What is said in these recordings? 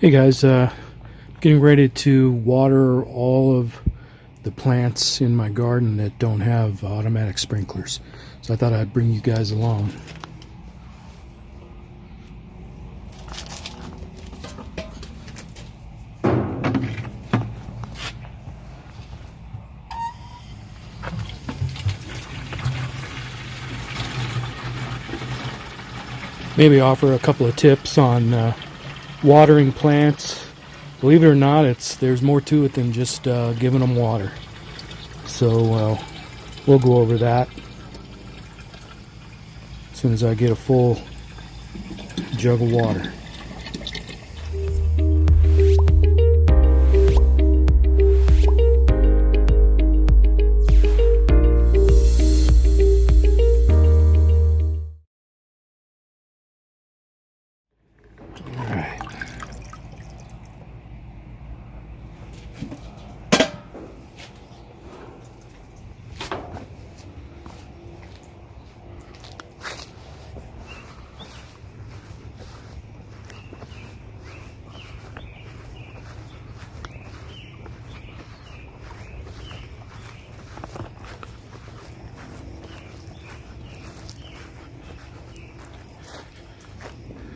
Hey guys, getting ready to water all of the plants in my garden that don't have automatic sprinklers. So I thought I'd bring you guys along. Maybe offer a couple of tips on watering plants. Believe it or not, there's more to it than just giving them water. So we'll go over that as soon as I get a full jug of water.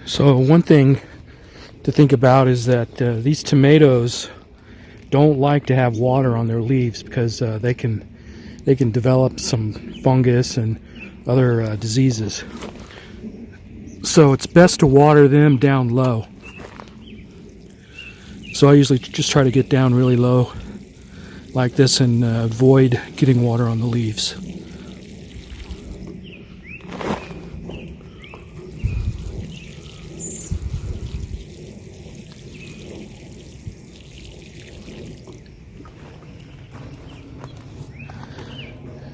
So one thing to think about is that these tomatoes don't like to have water on their leaves because they can develop some fungus and other diseases. So it's best to water them down low. So I usually just try to get down really low like this and avoid getting water on the leaves.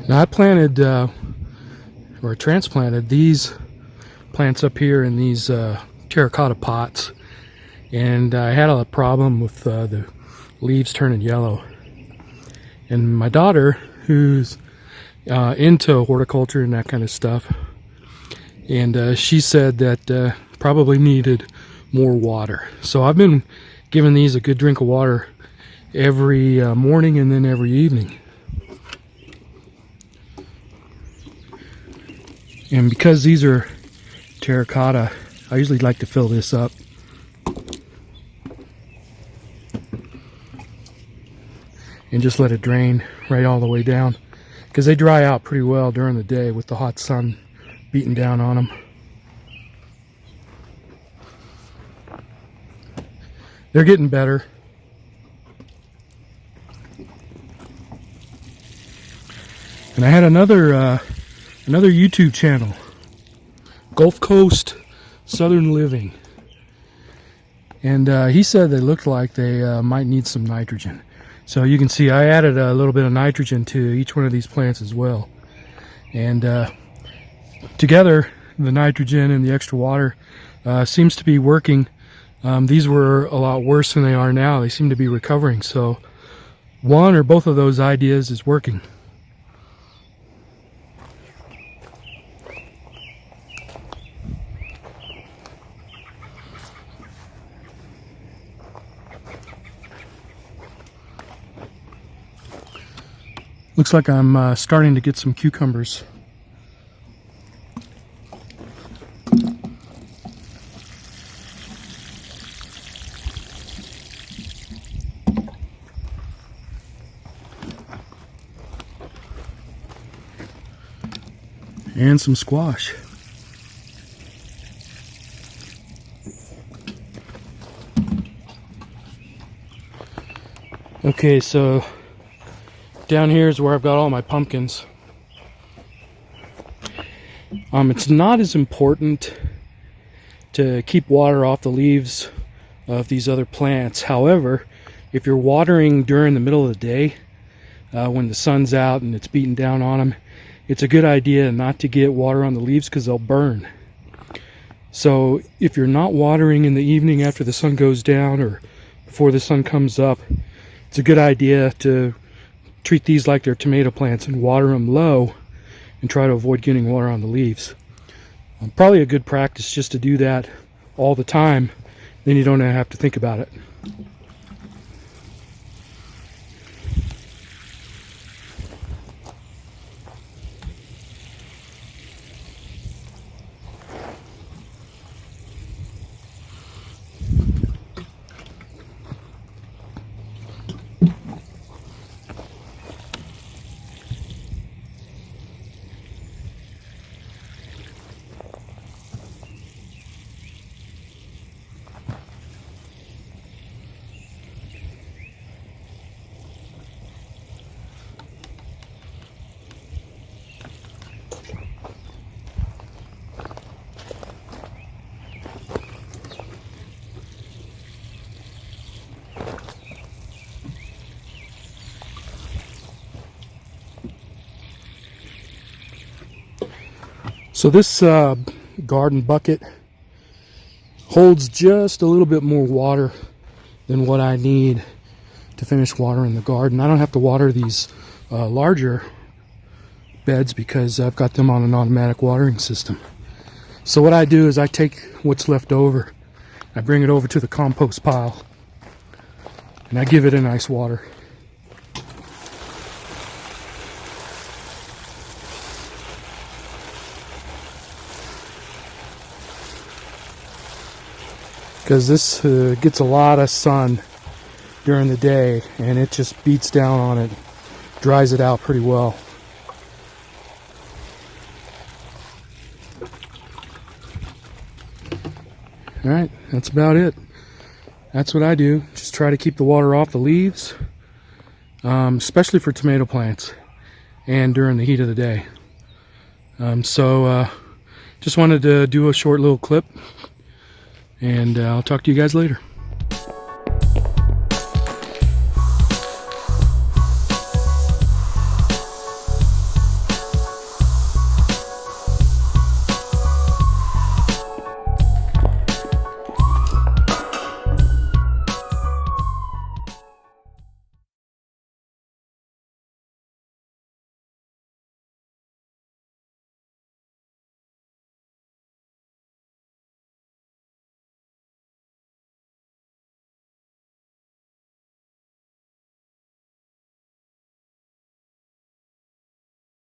Now I planted or transplanted these plants up here in these terracotta pots, and I had a problem with the leaves turning yellow. And my daughter, who's into horticulture and that kind of stuff, and she said that probably needed more water. So I've been giving these a good drink of water every morning and then every evening. And because these are terracotta, I usually like to fill this up. And just let it drain right all the way down. Because they dry out pretty well during the day with the hot sun beating down on them. They're getting better. And I had another YouTube channel, Gulf Coast Southern Living, and he said they looked like they might need some nitrogen. So you can see I added a little bit of nitrogen to each one of these plants as well, and together the nitrogen and the extra water seems to be working. These were a lot worse than they are now. They seem to be recovering, so one or both of those ideas is working. Looks like I'm starting to get some cucumbers. And some squash. Okay, so down here is where I've got all my pumpkins. It's not as important to keep water off the leaves of these other plants. However, if you're watering during the middle of the day, when the sun's out and it's beating down on them, it's a good idea not to get water on the leaves because they'll burn. So if you're not watering in the evening after the sun goes down or before the sun comes up, it's a good idea to treat these like they're tomato plants and water them low and try to avoid getting water on the leaves. Probably a good practice just to do that all the time then you don't have to think about it. So this garden bucket holds just a little bit more water than what I need to finish watering the garden. I don't have to water these larger beds because I've got them on an automatic watering system. So what I do is I take what's left over, I bring it over to the compost pile, and I give it a nice water. Because this gets a lot of sun during the day, and it just beats down on it, dries it out pretty well. Alright, that's about it. That's what I do. Just try to keep the water off the leaves, especially for tomato plants and during the heat of the day. Just wanted to do a short little clip, and I'll talk to you guys later.